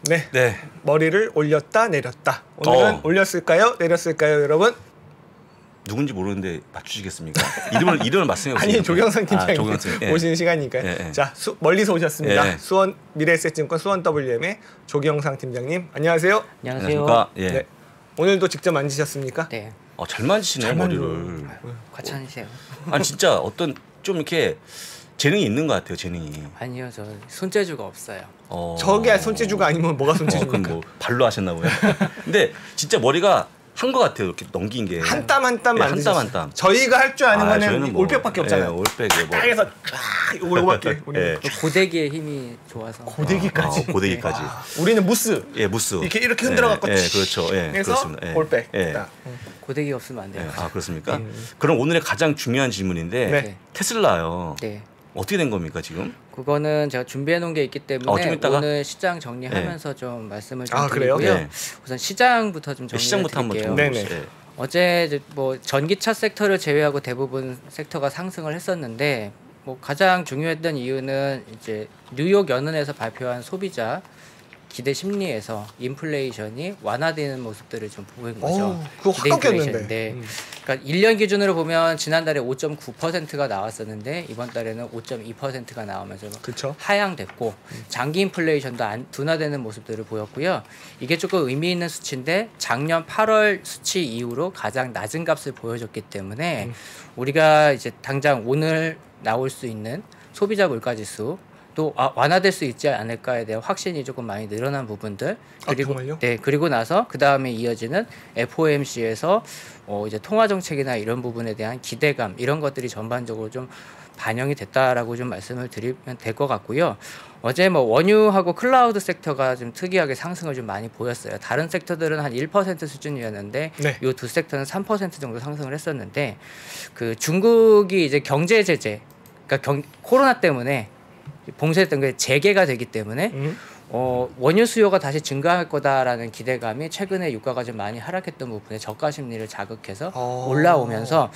네. 네. 머리를 올렸다 내렸다. 오늘은 올렸을까요? 내렸을까요, 여러분? 누군지 모르는데 맞추시겠습니까? 이름을 말씀해 보세요. 아니, 조경상 팀장님 조경상. 예. 오시는 시간이니까요. 예. 자, 멀리서 오셨습니다. 예. 수원 미래에셋증권 수원 WM의 조경상 팀장님, 안녕하세요. 안녕하세요. 예. 네. 오늘도 직접 만지셨습니까? 네. 잘 만지시네요, 잘 머리를. 과찬이세요. 아니 진짜 어떤 좀 이렇게 재능이 있는 것 같아요, 재능이. 아니요, 저 손재주가 없어요. 저게 손재주가 아니면 뭐가 그럼 손재주입니까? 뭐 발로 하셨나 보요. 근데 진짜 머리가 한 것 같아요, 이렇게 넘긴 게. 한 땀 한 땀 네, 한 만드셨어요. 땀 한 땀. 저희가 할 줄 아는 거는 저희는 뭐, 올백밖에 없잖아요. 예, 올백에 뭐. 딱 해서 요거밖에. 예. 고데기의 힘이 좋아서. 고데기까지. 고데기까지. 우리는 무스. 예, 무스. 이렇게 흔들어 갖고. 예, 그렇죠. 예, 해서 그렇습니다. 예. 올백. 예. 딱. 고데기 없으면 안 돼요. 그렇습니까? 그럼 오늘의 가장 중요한 질문인데 네. 테슬라요. 네. 어떻게 된 겁니까 지금? 그거는 제가 준비해 놓은 게 있기 때문에 좀 이따가? 오늘 시장 정리하면서 좀 말씀을 좀 그래요? 드리고요. 네. 우선 시장부터 좀 정리해 시장부터 한번 드릴게요. 좀 네네. 해주세요. 어제 이제 뭐 전기차 섹터를 제외하고 대부분 섹터가 상승을 했었는데 뭐 가장 중요했던 이유는 이제 뉴욕 연은에서 발표한 소비자 기대 심리에서 인플레이션이 완화되는 모습들을 좀 보인 거죠. 그거 확 기대 꺾였는데. 인플레이션인데 그러니까 1년 기준으로 보면 지난달에 5.9%가 나왔었는데 이번 달에는 5.2%가 나오면서 그쵸. 하향됐고 장기 인플레이션도 둔화되는 모습들을 보였고요. 이게 조금 의미 있는 수치인데 작년 8월 수치 이후로 가장 낮은 값을 보여줬기 때문에 우리가 이제 당장 오늘 나올 수 있는 소비자 물가지수 또 완화될 수 있지 않을까에 대한 확신이 조금 많이 늘어난 부분들 그리고 정말요? 네 그리고 나서 그 다음에 이어지는 FOMC에서 이제 통화 정책이나 이런 부분에 대한 기대감 이런 것들이 전반적으로 좀 반영이 됐다라고 좀 말씀을 드리면 될 것 같고요. 어제 뭐 원유하고 클라우드 섹터가 좀 특이하게 상승을 좀 많이 보였어요. 다른 섹터들은 한 1% 수준이었는데 네. 이 두 섹터는 3% 정도 상승을 했었는데 그 중국이 이제 경제 제재 그러니까 코로나 때문에 봉쇄했던 게 재개가 되기 때문에 원유 수요가 다시 증가할 거다라는 기대감이 최근에 유가가 좀 많이 하락했던 부분에 저가 심리를 자극해서 올라오면서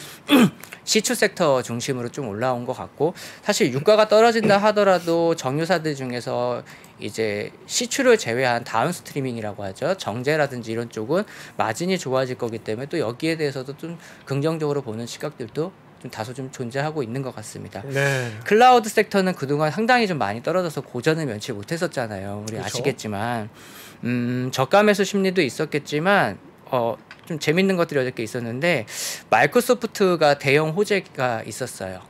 시추 섹터 중심으로 좀 올라온 것 같고 사실 유가가 떨어진다 하더라도 정유사들 중에서 이제 시추를 제외한 다운스트리밍이라고 하죠. 정제라든지 이런 쪽은 마진이 좋아질 거기 때문에 또 여기에 대해서도 좀 긍정적으로 보는 시각들도 좀 다소 좀 존재하고 있는 것 같습니다. 네. 클라우드 섹터는 그동안 상당히 좀 많이 떨어져서 고전을 면치 못했었잖아요. 우리 그렇죠. 아시겠지만 저가 매수 심리도 있었겠지만 좀 재밌는 것들이 어저께 있었는데 마이크로소프트가 대형 호재가 있었어요.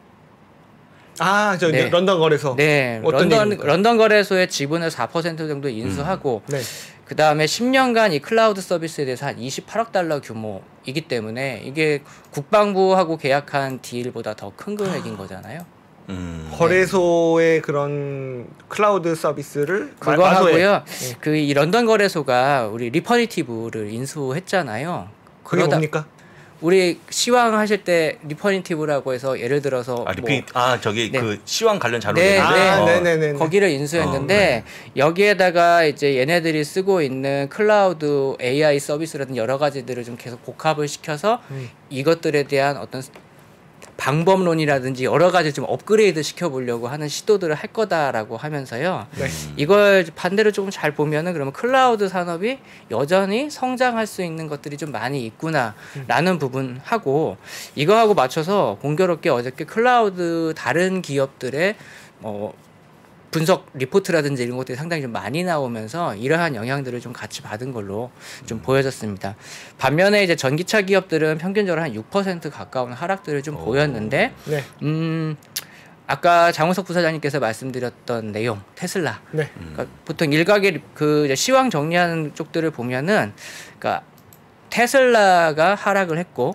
저 네. 런던 거래소. 네, 어떤 일입니까? 런던 거래소의 지분을 4% 정도 인수하고 네. 그 다음에 10년간 이 클라우드 서비스에 대해서 한 28억 달러 규모이기 때문에 이게 국방부하고 계약한 딜보다 더 큰 금액인 거잖아요. 거래소의 그런 클라우드 서비스를 그거 하고요. 네. 그 이 런던 거래소가 우리 리퍼니티브를 인수했잖아요. 그게 그러다 뭡니까? 우리 시황 하실 때 리퍼니티브라고 해서 예를 들어서 저기 네. 그 시황 관련 자료. 네, 네네네. 거기를 인수했는데 여기에다가 이제 얘네들이 쓰고 있는 클라우드 AI 서비스라든 여러 가지들을 좀 계속 복합을 시켜서 이것들에 대한 어떤 방법론이라든지 여러 가지 좀 업그레이드 시켜보려고 하는 시도들을 할 거다라고 하면서요. 네. 이걸 반대로 조금 잘 보면은 그러면 클라우드 산업이 여전히 성장할 수 있는 것들이 좀 많이 있구나라는 부분하고 이거하고 맞춰서 공교롭게 어저께 클라우드 다른 기업들의 분석 리포트라든지 이런 것들이 상당히 좀 많이 나오면서 이러한 영향들을 좀 같이 받은 걸로 좀 보여졌습니다. 반면에 이제 전기차 기업들은 평균적으로 한 6% 가까운 하락들을 좀 보였는데, 네. 아까 장우석 부사장님께서 말씀드렸던 내용, 테슬라. 네. 그러니까 보통 일각의 그 이제 시황 정리하는 쪽들을 보면은, 그러니까 테슬라가 하락을 했고,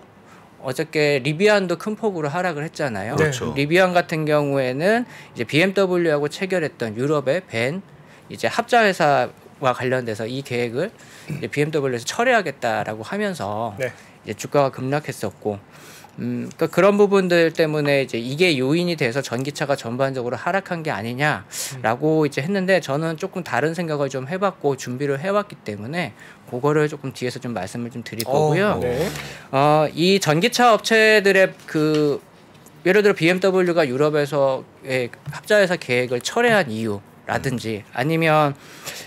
어저께 리비안도 큰 폭으로 하락을 했잖아요. 그렇죠. 리비안 같은 경우에는 이제 BMW하고 체결했던 유럽의 벤 이제 합자 회사와 관련돼서 이 계획을 이제 BMW에서 철회하겠다라고 하면서 네. 이제 주가가 급락했었고, 그러니까 그런 부분들 때문에 이제 이게 요인이 돼서 전기차가 전반적으로 하락한 게 아니냐라고 이제 했는데 저는 조금 다른 생각을 좀 해봤고 준비를 해왔기 때문에 그거를 조금 뒤에서 좀 말씀을 좀 드릴 거고요. 네. 이 전기차 업체들의 그 예를 들어 BMW가 유럽에서의 합자회사 계획을 철회한 이유. 라든지 아니면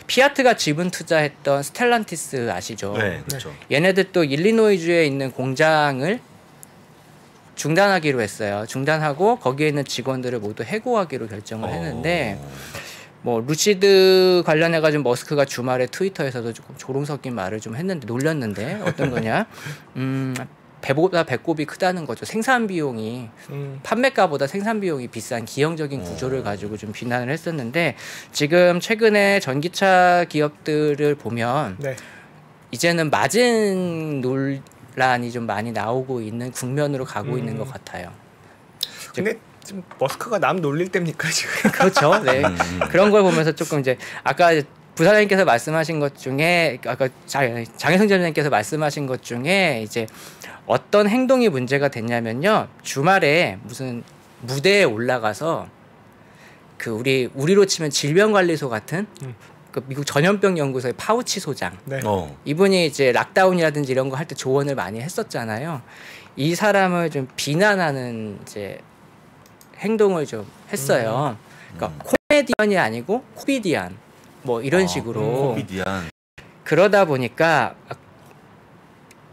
피아트가 지분 투자했던 스텔란티스 아시죠? 네, 그렇죠. 얘네들 또 일리노이주에 있는 공장을 중단하기로 했어요. 중단하고 거기에 있는 직원들을 모두 해고하기로 결정을 했는데 뭐 루시드 관련해 가지고 머스크가 주말에 트위터에서도 조금 조롱 섞인 말을 좀 했는데 놀렸는데 어떤 거냐? 배보다 배꼽이 크다는 거죠. 생산 비용이 판매가보다 생산 비용이 비싼 기형적인 구조를 가지고 좀 비난을 했었는데 지금 최근에 전기차 기업들을 보면 네. 이제는 마진 논란이 좀 많이 나오고 있는 국면으로 가고 있는 것 같아요. 근데 지금 머스크가 남 놀릴 때입니까 지금? 그렇죠. 네. 그런 걸 보면서 조금 이제 아까 부사장님께서 말씀하신 것 중에 아까 장혜성 전장님께서 말씀하신 것 중에 이제 어떤 행동이 문제가 됐냐면요. 주말에 무슨 무대에 올라가서 그 우리로 치면 질병관리소 같은 그 미국 전염병 연구소의 파우치 소장 네. 이분이 이제 락다운이라든지 이런 거 할 때 조언을 많이 했었잖아요. 이 사람을 좀 비난하는 이제 행동을 좀 했어요. 그러니까 코미디언이 아니고 코비디안 뭐 이런 식으로 코미디안. 그러다 보니까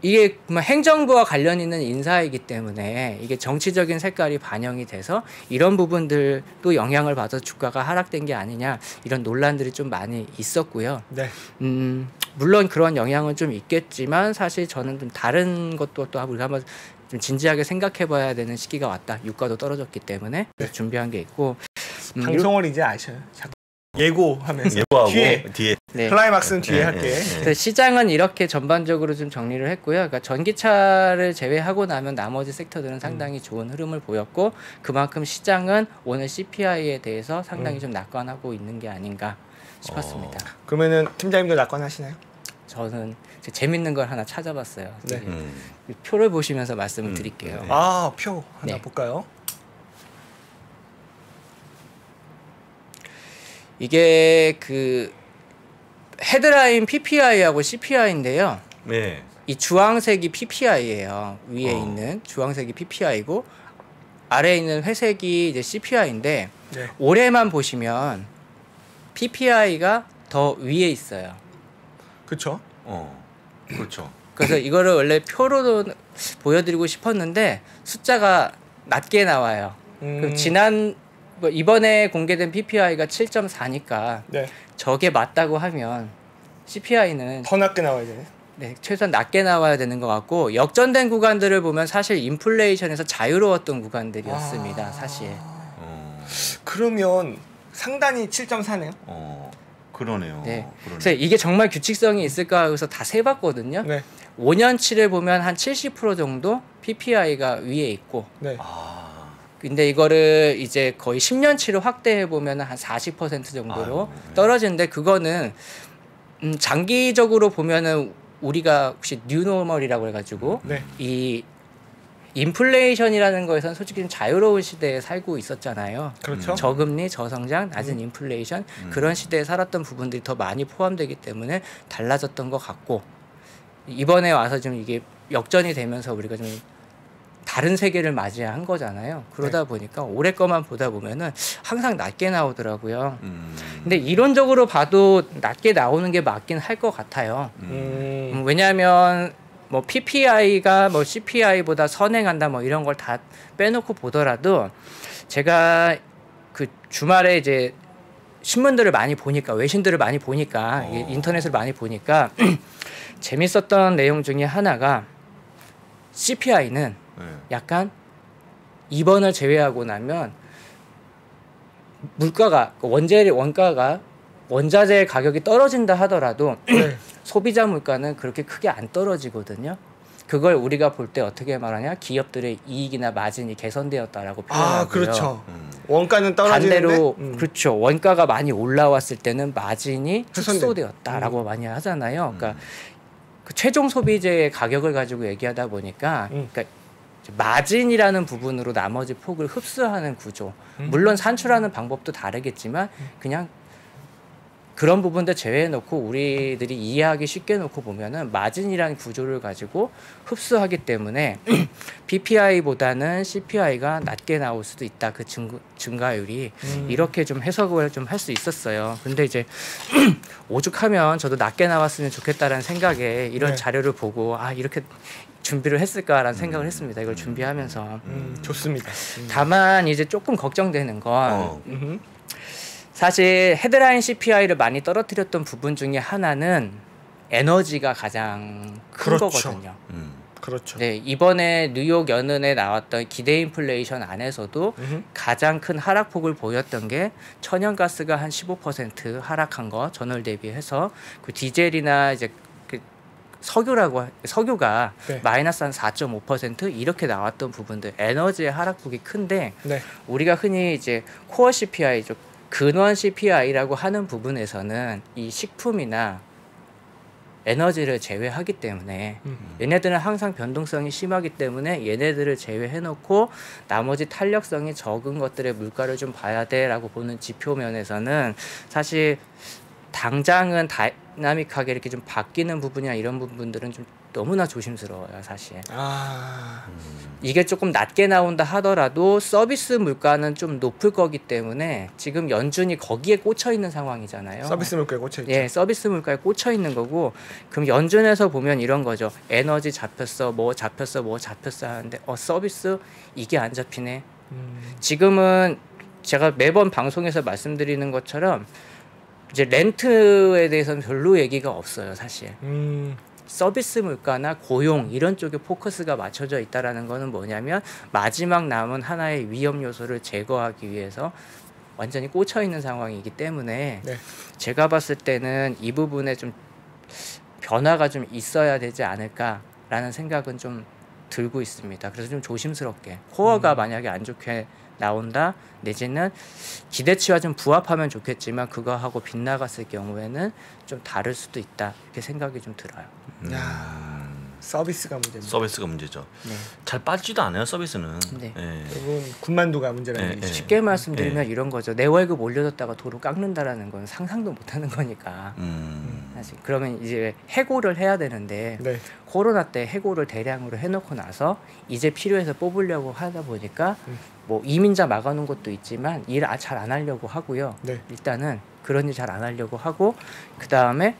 이게 행정부와 관련 있는 인사이기 때문에 이게 정치적인 색깔이 반영이 돼서 이런 부분들도 영향을 받아서 주가가 하락된 게 아니냐 이런 논란들이 좀 많이 있었고요. 네. 물론 그런 영향은 좀 있겠지만 사실 저는 좀 다른 것도 또 우리가 한번 좀 진지하게 생각해봐야 되는 시기가 왔다. 유가도 떨어졌기 때문에 네. 준비한 게 있고 방송을 이제 아셔요. 자꾸 예고하면서 예고하고 뒤에 네. 클라이막스는 뒤에 네, 할게. 그래서 시장은 이렇게 전반적으로 좀 정리를 했고요. 그러니까 전기차를 제외하고 나면 나머지 섹터들은 상당히 좋은 흐름을 보였고 그만큼 시장은 오늘 CPI에 대해서 상당히 좀 낙관하고 있는 게 아닌가 싶었습니다. 그러면은 팀장님도 낙관하시나요? 저는 재밌는 걸 하나 찾아봤어요. 네. 이 표를 보시면서 말씀을 드릴게요. 아, 표 하나 네. 볼까요? 이게 그 헤드라인 PPI하고 CPI인데요. 네. 이 주황색이 PPI예요. 위에 있는 주황색이 PPI고 아래에 있는 회색이 이제 CPI인데 네. 올해만 보시면 PPI가 더 위에 있어요. 그렇죠. 그렇죠. 그래서 이거를 원래 표로 보여드리고 싶었는데 숫자가 낮게 나와요. 그럼 이번에 공개된 PPI가 7.4니까 네. 저게 맞다고 하면 CPI는 더 낮게 나와야 되네. 네, 최소한 낮게 나와야 되는 것 같고 역전된 구간들을 보면 사실 인플레이션에서 자유로웠던 구간들이었습니다. 사실. 그러면 상단이 7.4네요. 그러네요. 네. 그러네요. 그래서 이게 정말 규칙성이 있을까 해서 다 세봤거든요. 네. 5년치를 보면 한 70% 정도 PPI가 위에 있고 네. 근데 이거를 이제 거의 10년치를 확대해 보면 한 40% 정도로 떨어지는데 그거는 장기적으로 보면은 우리가 혹시 뉴노멀이라고 해가지고 네. 이 인플레이션이라는 거에선 솔직히 좀 자유로운 시대에 살고 있었잖아요. 그렇죠. 저금리, 저성장, 낮은 인플레이션 그런 시대에 살았던 부분들이 더 많이 포함되기 때문에 달라졌던 것 같고 이번에 와서 좀 이게 역전이 되면서 우리가 좀 다른 세계를 맞이한 거잖아요. 그러다 보니까 올해 거만 보다 보면은 항상 낮게 나오더라고요. 근데 이론적으로 봐도 낮게 나오는 게 맞긴 할 것 같아요. 왜냐하면 뭐 PPI가 뭐 CPI보다 선행한다 뭐 이런 걸 다 빼놓고 보더라도 제가 그 주말에 이제 신문들을 많이 보니까 외신들을 많이 보니까 인터넷을 많이 보니까 재밌었던 내용 중에 하나가 CPI는 약간 이번을 제외하고 나면 물가가 원자재 가격이 떨어진다 하더라도 소비자 물가는 그렇게 크게 안 떨어지거든요. 그걸 우리가 볼 때 어떻게 말하냐? 기업들의 이익이나 마진이 개선되었다라고 표현하고요. 아, 그렇죠. 원가는 떨어지는데 반대로 그렇죠. 원가가 많이 올라왔을 때는 마진이 훼손된. 축소되었다라고 많이 하잖아요. 그러니까 그 최종 소비재의 가격을 가지고 얘기하다 보니까 그러니까 마진이라는 부분으로 나머지 폭을 흡수하는 구조. 물론 산출하는 방법도 다르겠지만 그냥 그런 부분들 제외해 놓고 우리들이 이해하기 쉽게 놓고 보면은 마진이라는 구조를 가지고 흡수하기 때문에 PPI보다는 CPI가 낮게 나올 수도 있다. 그 증가율이 이렇게 좀 해석을 좀 할 수 있었어요. 근데 이제 오죽하면 저도 낮게 나왔으면 좋겠다라는 생각에 이런 네. 자료를 보고 아 이렇게 준비를 했을까라는 생각을 했습니다. 이걸 준비하면서 좋습니다. 다만 이제 조금 걱정되는 건 음흠. 사실 헤드라인 CPI를 많이 떨어뜨렸던 부분 중에 하나는 에너지가 가장 큰 그렇죠. 거거든요. 그렇죠. 네, 이번에 뉴욕 연은에 나왔던 기대 인플레이션 안에서도 가장 큰 하락폭을 보였던 게 천연가스가 한 15% 하락한 거 전월 대비해서 그 디젤이나 이제 그 석유가 네. 마이너스 한 4.5% 이렇게 나왔던 부분들 에너지의 하락폭이 큰데 네. 우리가 흔히 이제 코어 CPI 근원 CPI라고 하는 부분에서는 이 식품이나 에너지를 제외하기 때문에 얘네들은 항상 변동성이 심하기 때문에 얘네들을 제외해놓고 나머지 탄력성이 적은 것들의 물가를 좀 봐야 돼라고 보는 지표 면에서는 사실 당장은 다이나믹하게 이렇게 좀 바뀌는 부분이나 이런 부분들은 좀 너무나 조심스러워요 사실. 이게 조금 낮게 나온다 하더라도 서비스 물가는 좀 높을 거기 때문에 지금 연준이 거기에 꽂혀 있는 상황이잖아요. 서비스 물가에 꽂혀 있죠. 예, 서비스 물가에 꽂혀 있는 거고 그럼 연준에서 보면 이런 거죠. 에너지 잡혔어, 뭐 잡혔어, 뭐 잡혔어 하는데 서비스 이게 안 잡히네. 지금은 제가 매번 방송에서 말씀드리는 것처럼 이제 렌트에 대해서는 별로 얘기가 없어요, 사실. 서비스 물가나 고용 이런 쪽에 포커스가 맞춰져 있다라는 거는 뭐냐면 마지막 남은 하나의 위험 요소를 제거하기 위해서 완전히 꽂혀 있는 상황이기 때문에 네. 제가 봤을 때는 이 부분에 좀 변화가 좀 있어야 되지 않을까라는 생각은 좀 들고 있습니다. 그래서 좀 조심스럽게 코어가 만약에 안 좋게 나온다 내지는 기대치와 좀 부합하면 좋겠지만 그거하고 빗나갔을 경우에는 좀 다를 수도 있다 이렇게 생각이 좀 들어요. 야, 서비스가 문제입니다. 서비스가 문제죠. 네. 잘 빠지지도 않아요 서비스는. 네. 예. 결국은 군만두가 문제라는 네, 얘기죠. 네. 쉽게 말씀드리면 이런 거죠. 내 월급 올려줬다가 도로 깎는다라는 건 상상도 못하는 거니까. 사실 그러면 이제 해고를 해야 되는데 네. 코로나 때 해고를 대량으로 해놓고 나서 이제 필요해서 뽑으려고 하다 보니까 뭐 이민자 막아놓은 것도 있지만 일 잘 안 하려고 하고요. 네. 일단은 그런 일 잘 안 하려고 하고 그 다음에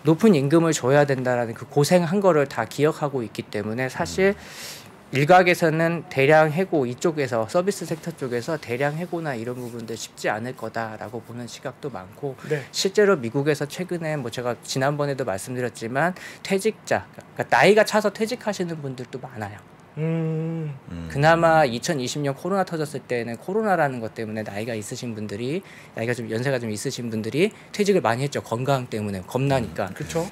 높은 임금을 줘야 된다라는 그 고생한 거를 다 기억하고 있기 때문에 사실 일각에서는 대량 해고 이쪽에서 서비스 섹터 쪽에서 대량 해고나 이런 부분들 쉽지 않을 거다라고 보는 시각도 많고 네. 실제로 미국에서 최근에 뭐 제가 지난번에도 말씀드렸지만 퇴직자 그러니까 나이가 차서 퇴직하시는 분들도 많아요. 그나마 2020년 코로나 터졌을 때는 코로나라는 것 때문에 나이가 있으신 분들이 나이가 좀 연세가 좀 있으신 분들이 퇴직을 많이 했죠. 건강 때문에 겁나니까. 그렇죠.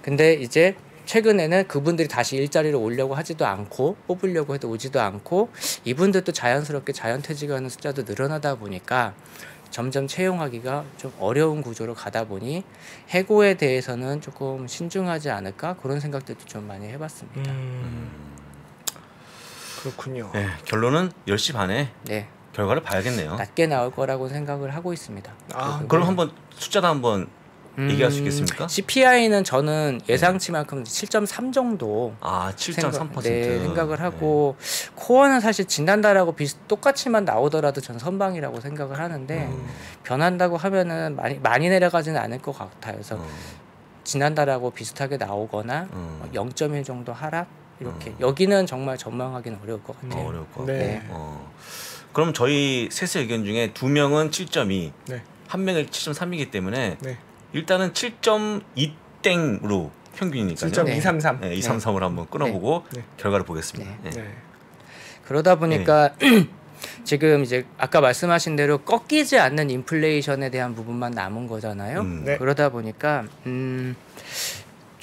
근데 이제 최근에는 그분들이 다시 일자리를 오려고 하지도 않고 뽑으려고 해도 오지도 않고 이분들도 자연스럽게 자연퇴직하는 숫자도 늘어나다 보니까 점점 채용하기가 좀 어려운 구조로 가다 보니 해고에 대해서는 조금 신중하지 않을까 그런 생각들도 좀 많이 해봤습니다. 그렇군요. 네, 결론은 10시 반에 네, 결과를 봐야겠네요. 낮게 나올 거라고 생각을 하고 있습니다. 그럼 한번 숫자도 한번 얘기할 수 있겠습니까? CPI는 저는 예상치만큼 7.3 정도 7.3%. 네, 생각을 하고 코어는 사실 지난달하고 똑같이만 나오더라도 전 선방이라고 생각을 하는데 변한다고 하면은 많이 내려가지는 않을 것 같아요. 그래서 지난달하고 비슷하게 나오거나 0.1 정도 하락 이렇게 여기는 정말 전망하기는 어려울 것 같아요. 어려울 것 같고. 네. 그럼 저희 셋의 의견 중에 2명은 7.2, 네. 1명이 7.3이기 때문에 네. 일단은 7.2땡으로 평균이니까요. 7.233. 네, 233으로 한번 끊어보고 네. 결과를 보겠습니다. 네. 네. 네. 그러다 보니까 지금 이제 아까 말씀하신 대로 꺾이지 않는 인플레이션에 대한 부분만 남은 거잖아요. 네. 그러다 보니까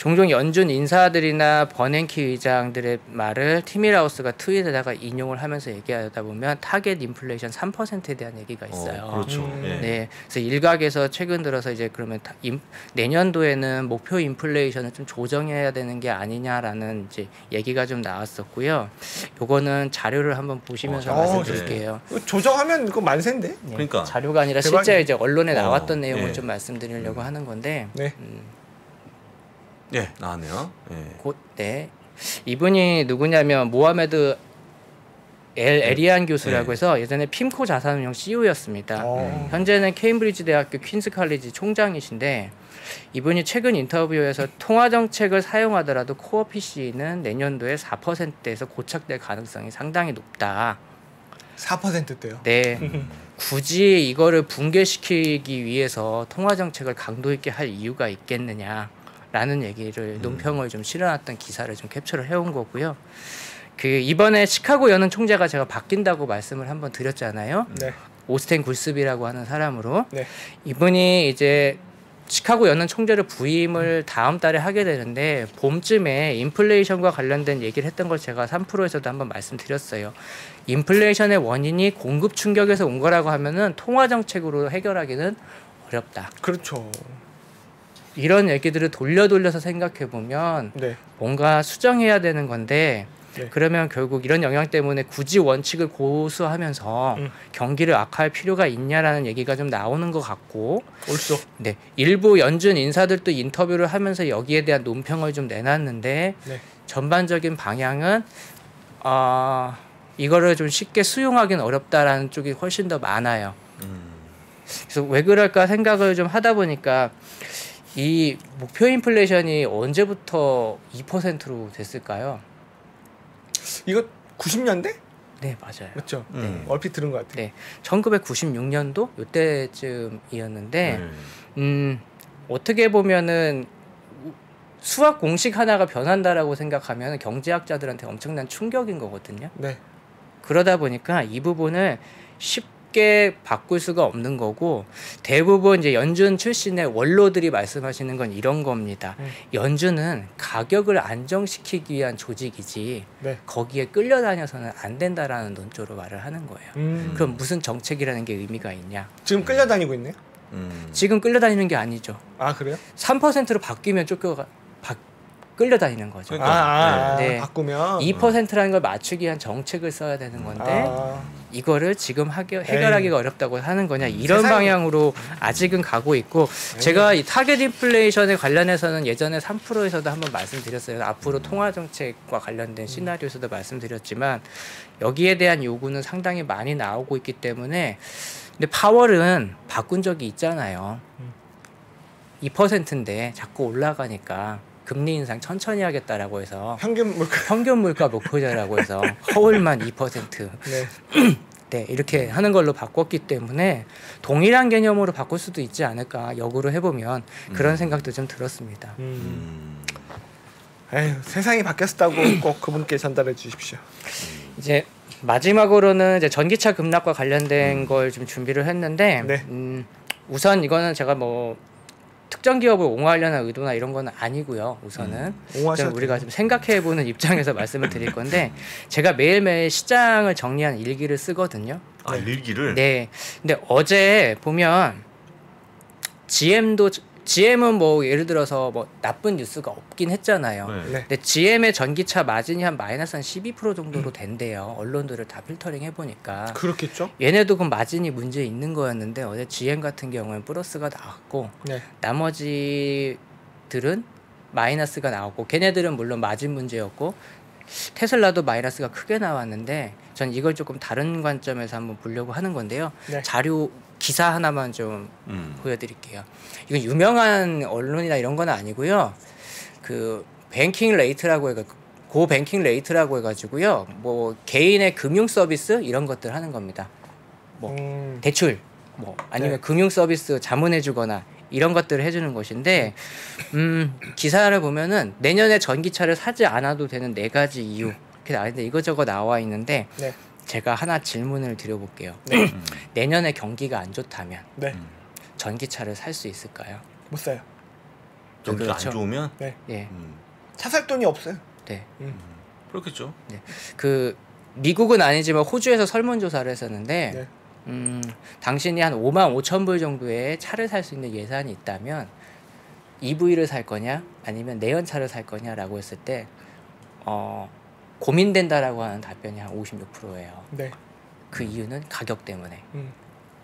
종종 연준 인사들이나 버냉키 의장들의 말을 티밀하우스가 트윗에다가 인용을 하면서 얘기하다 보면 타겟 인플레이션 3%에 대한 얘기가 있어요. 그렇죠. 예. 네, 그래서 일각에서 최근 들어서 이제 그러면 내년도에는 목표 인플레이션을 좀 조정해야 되는 게 아니냐라는 이제 얘기가 좀 나왔었고요. 요거는 자료를 한번 보시면서 말씀드릴게요. 조정하면 이거 만세인데? 네, 그러니까. 자료가 아니라 대박이네. 실제 이제 언론에 나왔던 내용을 예. 좀 말씀드리려고 하는 건데. 네. 예, 나왔네요. 예. 네. 이분이 누구냐면 모하메드 에리안 교수라고 해서 예전에 핌코 자산운용 CEO였습니다. 현재는 케임브리지 대학교 퀸스 칼리지 총장이신데 이분이 최근 인터뷰에서 통화 정책을 사용하더라도 코어 PC는 내년도에 4%에서 고착될 가능성이 상당히 높다. 4%대요. 네. 굳이 이거를 붕괴시키기 위해서 통화 정책을 강도 있게 할 이유가 있겠느냐라는 얘기를 논평을 좀 실어놨던 기사를 좀 캡처를 해온 거고요. 그 이번에 시카고 연은 총재가 제가 바뀐다고 말씀을 한번 드렸잖아요. 네. 오스텐 굴스비라고 하는 사람으로. 네. 이분이 이제 시카고 연은 총재를 부임을 다음 달에 하게 되는데 봄쯤에 인플레이션과 관련된 얘기를 했던 걸 제가 3%에서도 한번 말씀드렸어요. 인플레이션의 원인이 공급 충격에서 온 거라고 하면은 통화 정책으로 해결하기는 어렵다. 그렇죠. 이런 얘기들을 돌려서 생각해 보면 네. 뭔가 수정해야 되는 건데 네. 그러면 결국 이런 영향 때문에 굳이 원칙을 고수하면서 경기를 악화할 필요가 있냐라는 얘기가 좀 나오는 것 같고, 옳소. 네, 일부 연준 인사들도 인터뷰를 하면서 여기에 대한 논평을 좀 내놨는데 네. 전반적인 방향은 이거를 좀 쉽게 수용하기는 어렵다라는 쪽이 훨씬 더 많아요. 그래서 왜 그럴까 생각을 좀 하다 보니까 이 목표 인플레이션이 언제부터 2%로 됐을까요? 이거 90년대? 네, 맞아요. 맞죠? 얼핏 들은 것 같아요. 네, 1996년도 요때쯤이었는데 어떻게 보면은 수학 공식 하나가 변한다라고 생각하면 경제학자들한테 엄청난 충격인 거거든요. 네. 그러다 보니까 이 부분을 쉽게 바꿀 수가 없는 거고 대부분 이제 연준 출신의 원로들이 말씀하시는 건 이런 겁니다. 연준은 가격을 안정시키기 위한 조직이지 네. 거기에 끌려다녀서는 안 된다라는 논조로 말을 하는 거예요. 그럼 무슨 정책이라는 게 의미가 있냐? 지금 끌려다니고 있네요. 지금 끌려다니는 게 아니죠. 아 그래요? 3%로 바뀌면 끌려다니는 거죠. 그러니까. 네. 바꾸면 2%라는 걸 맞추기 위한 정책을 써야 되는 건데 이거를 지금 해결하기가 어렵다고 하는 거냐 이런 방향으로 아직은 가고 있고 제가 이 타겟 인플레이션에 관련해서는 예전에 3%에서도 한번 말씀드렸어요. 앞으로 통화 정책과 관련된 시나리오에서도 말씀드렸지만 여기에 대한 요구는 상당히 많이 나오고 있기 때문에 근데 파월은 바꾼 적이 있잖아요. 2%인데 자꾸 올라가니까 금리 인상 천천히 하겠다라고 해서 평균 물가 목표자라고 해서 허울만 2% 네. 네, 이렇게 하는 걸로 바꿨기 때문에 동일한 개념으로 바꿀 수도 있지 않을까 역으로 해보면 그런 생각도 좀 들었습니다. 에휴, 세상이 바뀌었다고 꼭 그분께 전달해 주십시오. 이제 마지막으로는 이제 전기차 급락과 관련된 걸 좀 준비를 했는데 네. 우선 이거는 제가 뭐 특정 기업을 옹호하려는 의도나 이런 건 아니고요. 우선은 좀 우리가 좀 생각해보는 입장에서 말씀을 드릴 건데 제가 매일매일 시장을 정리한 일기를 쓰거든요. 아, 일기를? 네. 근데 어제 보면 GM은 뭐 예를 들어서 뭐 나쁜 뉴스가 없긴 했잖아요. 네. 근데 GM의 전기차 마진이 한 마이너스 한 12% 정도로 된대요. 언론들을 다 필터링 해보니까. 그렇겠죠. 얘네도 그 마진이 문제 있는 거였는데 어제 GM 같은 경우는 플러스가 나왔고 네. 나머지들은 마이너스가 나왔고 걔네들은 물론 마진 문제였고 테슬라도 마이너스가 크게 나왔는데 전 이걸 조금 다른 관점에서 한번 보려고 하는 건데요. 네. 자료 기사 하나만 좀 보여드릴게요. 이건 유명한 언론이나 이런 건 아니고요. 그 뱅킹 레이트라고 고 뱅킹 레이트라고 해가지고요. 뭐 개인의 금융 서비스 이런 것들 하는 겁니다. 뭐 대출, 뭐 아니면 네. 금융 서비스 자문해주거나 이런 것들을 해주는 것인데 기사를 보면은 내년에 전기차를 사지 않아도 되는 4가지 이유 이렇게 나왔는데 이거저거 나와 있는데. 네. 제가 하나 질문을 드려볼게요. 네. 내년에 경기가 안 좋다면 네. 전기차를 살 수 있을까요? 못 사요. 경기가 그렇죠. 안 좋으면 네. 예, 차 살 돈이 없어요. 네. 그렇겠죠. 그 미국은 아니지만 호주에서 설문조사를 했었는데 네. 당신이 한 5만 5천 불 정도의 차를 살 수 있는 예산이 있다면 EV를 살 거냐 아니면 내연차를 살 거냐라고 했을 때 고민된다라고 하는 답변이 한 56%예요. 네. 그 이유는 가격 때문에. 음.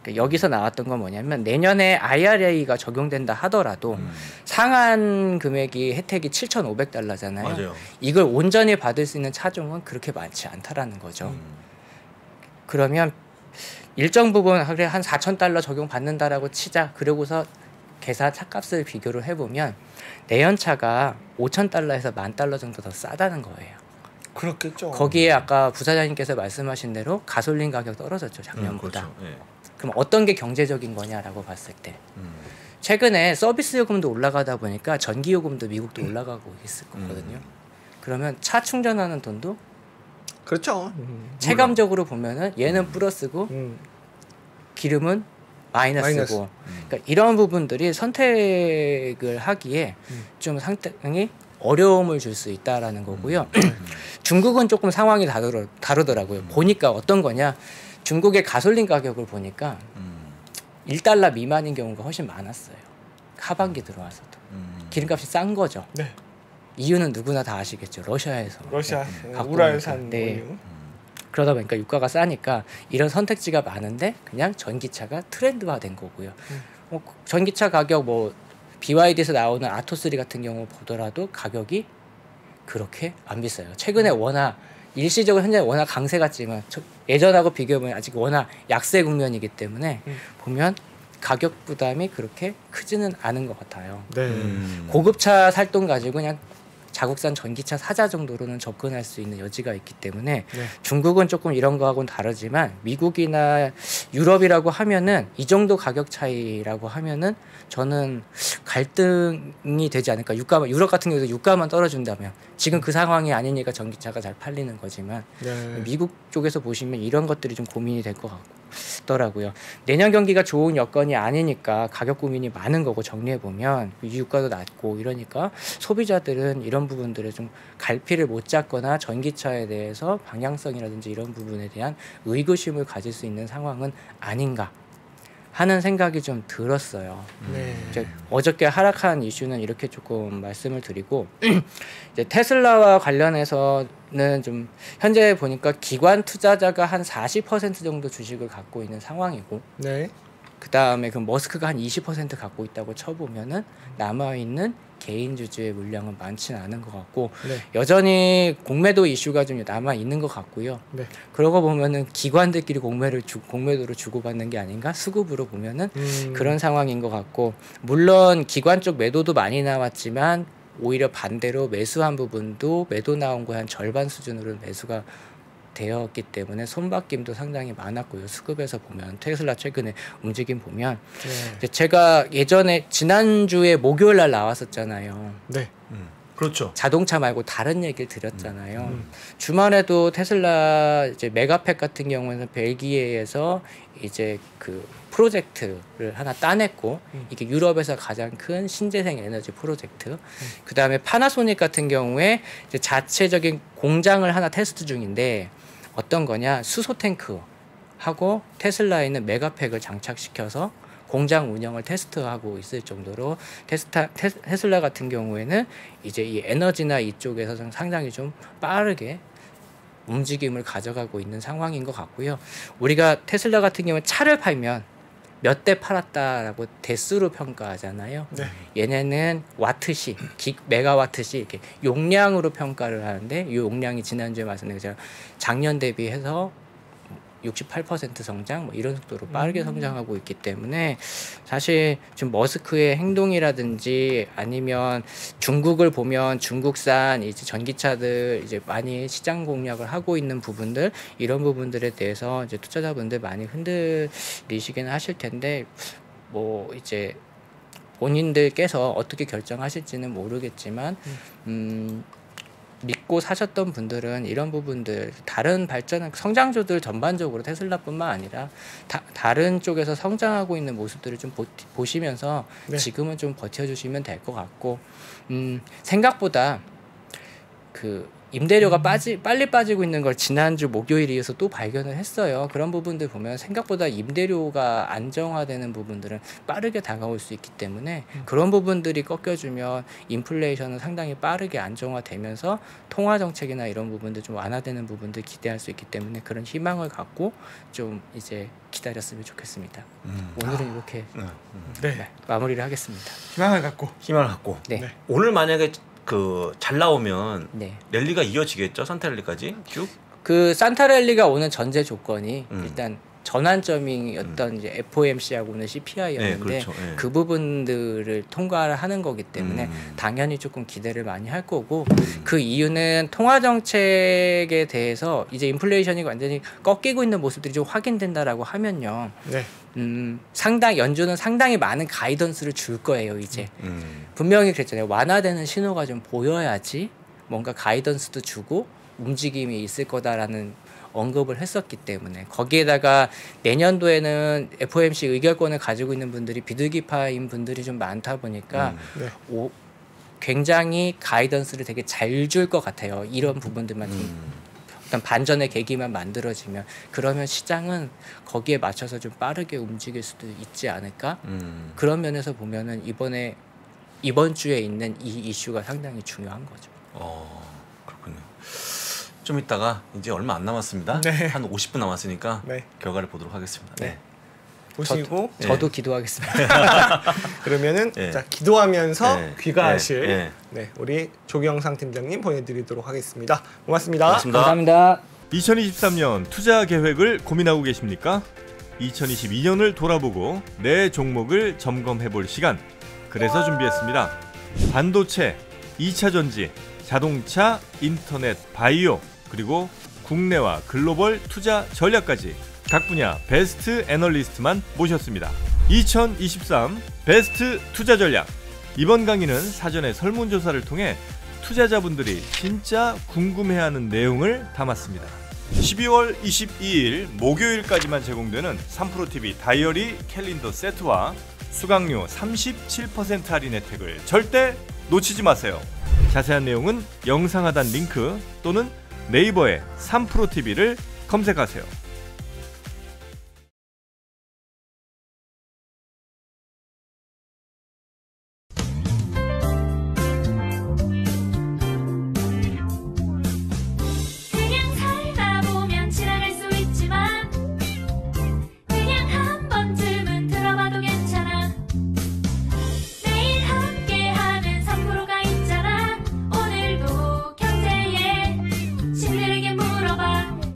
그러니까 여기서 나왔던 건 뭐냐면 내년에 IRA가 적용된다 하더라도 상한 금액이 혜택이 7,500달러잖아요. 맞아요. 이걸 온전히 받을 수 있는 차종은 그렇게 많지 않다라는 거죠. 그러면 일정 부분 그래 한 4,000달러 적용받는다라고 치자. 그러고서 계산 차값을 비교를 해보면 내연차가 5,000달러에서 10,000달러 정도 더 싸다는 거예요. 그렇겠죠. 거기에 아까 부사장님께서 말씀하신 대로 가솔린 가격 떨어졌죠, 작년보다. 그렇죠. 예. 그럼 어떤 게 경제적인 거냐라고 봤을 때 최근에 서비스 요금도 올라가다 보니까 전기 요금도 미국도 올라가고 있을 거거든요. 그러면 차 충전하는 돈도 그렇죠. 체감적으로 보면은 얘는 플러스고 기름은 마이너스고 마이너스. 그러니까 이런 부분들이 선택을 하기에 좀 상당히 어려움을 줄 수 있다라는 거고요. 중국은 조금 상황이 다르더라고요. 보니까 어떤 거냐 중국의 가솔린 가격을 보니까 1달러 미만인 경우가 훨씬 많았어요. 하반기 들어와서도 기름값이 싼 거죠. 네. 이유는 누구나 다 아시겠죠. 러시아에서 러시아 갖고 우랄산 오니까. 네. 원유. 그러다 보니까 유가가 싸니까 이런 선택지가 많은데 그냥 전기차가 트렌드화된 거고요. 전기차 가격 뭐 BYD에서 나오는 아토3 같은 경우 보더라도 가격이 그렇게 안 비싸요. 최근에 워낙 일시적으로 현재 워낙 강세 같지만 예전하고 비교해보면 아직 워낙 약세 국면이기 때문에 보면 가격 부담이 그렇게 크지는 않은 것 같아요. 네. 고급차 살 돈 가지고 그냥 자국산 전기차 사자 정도로는 접근할 수 있는 여지가 있기 때문에 네. 중국은 조금 이런 거하고는 다르지만 미국이나 유럽이라고 하면은 이 정도 가격 차이라고 하면은 저는 갈등이 되지 않을까. 유럽 같은 경우도 유가만 떨어진다면 지금 그 상황이 아니니까 전기차가 잘 팔리는 거지만 네. 미국 쪽에서 보시면 이런 것들이 좀 고민이 될 것 같더라고요. 내년 경기가 좋은 여건이 아니니까 가격 고민이 많은 거고 정리해 보면 유가도 낮고 이러니까 소비자들은 이런 부분들에 좀 갈피를 못 잡거나 전기차에 대해서 방향성이라든지 이런 부분에 대한 의구심을 가질 수 있는 상황은 아닌가 하는 생각이 좀 들었어요. 네. 이제 어저께 하락한 이슈는 이렇게 조금 말씀을 드리고 이제 테슬라와 관련해서는 좀 현재 보니까 기관 투자자가 한 40% 정도 주식을 갖고 있는 상황이고 네. 그 다음에 그 머스크가 한 20% 갖고 있다고 쳐보면은 남아 있는 개인 주주의 물량은 많지는 않은 것 같고 네. 여전히 공매도 이슈가 좀 남아 있는 것 같고요. 네. 그러고 보면은 기관들끼리 공매도를 주고받는 게 아닌가 수급으로 보면은 그런 상황인 것 같고 물론 기관 쪽 매도도 많이 나왔지만 오히려 반대로 매수한 부분도 매도 나온 거의 한 절반 수준으로 매수가 되었기 때문에 손바뀜도 상당히 많았고요. 수급에서 보면 테슬라 최근에 움직임 보면 네. 제가 예전에 지난주에 목요일 날 나왔었잖아요. 네. 그렇죠. 자동차 말고 다른 얘기를 드렸잖아요. 주말에도 테슬라 이제 메가팩 같은 경우에는 벨기에에서 이제 그 프로젝트를 하나 따냈고 이게 유럽에서 가장 큰 신재생 에너지 프로젝트. 그 다음에 파나소닉 같은 경우에 이제 자체적인 공장을 하나 테스트 중인데 어떤 거냐 수소 탱크하고 테슬라에 있는 메가팩을 장착시켜서 공장 운영을 테스트하고 있을 정도로 테슬라 같은 경우에는 이제 이 에너지나 이쪽에서 상당히 좀 빠르게 움직임을 가져가고 있는 상황인 것 같고요. 우리가 테슬라 같은 경우는 차를 팔면 몇 대 팔았다라고 대수로 평가하잖아요. 네. 얘네는 와트시, 메가와트시 이렇게 용량으로 평가를 하는데 이 용량이 지난주에 말씀드린 것처럼 작년 대비해서 68% 성장 뭐 이런 속도로 빠르게 성장하고 있기 때문에 사실 지금 머스크의 행동이라든지 아니면 중국을 보면 중국산 이제 전기차들 이제 많이 시장 공략을 하고 있는 부분들 이런 부분들에 대해서 이제 투자자분들 많이 흔들리시기는 하실 텐데 뭐 이제 본인들께서 어떻게 결정하실지는 모르겠지만 믿고 사셨던 분들은 이런 부분들 다른 발전 성장주들 전반적으로 테슬라뿐만 아니라 다른 쪽에서 성장하고 있는 모습들을 좀 보시면서 네. 지금은 좀 버텨주시면 될 것 같고 생각보다 그 임대료가 빨리 빠지고 있는 걸 지난주 목요일에 이어서 또 발견을 했어요. 그런 부분들 보면 생각보다 임대료가 안정화되는 부분들은 빠르게 다가올 수 있기 때문에 그런 부분들이 꺾여주면 인플레이션은 상당히 빠르게 안정화되면서 통화 정책이나 이런 부분들 좀 완화되는 부분들 기대할 수 있기 때문에 그런 희망을 갖고 좀 이제 기다렸으면 좋겠습니다. 오늘은 이렇게 네. 마무리를 하겠습니다. 희망을 갖고. 희망을 갖고. 네. 네. 오늘 만약에 그 잘 나오면 네. 랠리가 이어지겠죠? 산타랠리까지 쭉? 그 산타랠리가 오는 전제 조건이 음. 일단 전환점이었던 이제 FOMC하고는 CPI였는데 네, 그렇죠. 네. 그 부분들을 통과를 하는 거기 때문에 당연히 조금 기대를 많이 할 거고 그 이유는 통화 정책에 대해서 이제 인플레이션이 완전히 꺾이고 있는 모습들이 좀 확인된다라고 하면요. 네. 상당 연준은 상당히 많은 가이던스를 줄 거예요. 이제 분명히 그랬잖아요. 완화되는 신호가 좀 보여야지 뭔가 가이던스도 주고 움직임이 있을 거다라는 언급을 했었기 때문에 거기에다가 내년도에는 FOMC 의결권을 가지고 있는 분들이 비둘기파인 분들이 좀 많다 보니까 네. 굉장히 가이던스를 되게 잘 줄 것 같아요. 이런 부분들만 좀 어떤 반전의 계기만 만들어지면 그러면 시장은 거기에 맞춰서 좀 빠르게 움직일 수도 있지 않을까? 그런 면에서 보면은 이번 주에 있는 이 이슈가 상당히 중요한 거죠. 그렇군요. 좀 이따가 이제 얼마 안 남았습니다. 네. 한 50분 남았으니까 네. 결과를 보도록 하겠습니다. 네. 보시고 저도 기도하겠습니다. 그러면은 네. 자 기도하면서 네. 귀가하실 네. 네, 우리 조경상 팀장님 보내드리도록 하겠습니다. 고맙습니다. 고맙습니다. 감사합니다. 2023년 투자 계획을 고민하고 계십니까? 2022년을 돌아보고 내 종목을 점검해 볼 시간. 그래서 준비했습니다. 반도체, 2차 전지, 자동차, 인터넷, 바이오, 그리고 국내와 글로벌 투자 전략까지 각 분야 베스트 애널리스트만 모셨습니다. 2023 베스트 투자 전략. 이번 강의는 사전에 설문조사를 통해 투자자분들이 진짜 궁금해하는 내용을 담았습니다. 12월 22일 목요일까지만 제공되는 3프로TV 다이어리 캘린더 세트와 수강료 37% 할인 혜택을 절대 놓치지 마세요. 자세한 내용은 영상 하단 링크 또는 네이버에 3프로TV를 검색하세요.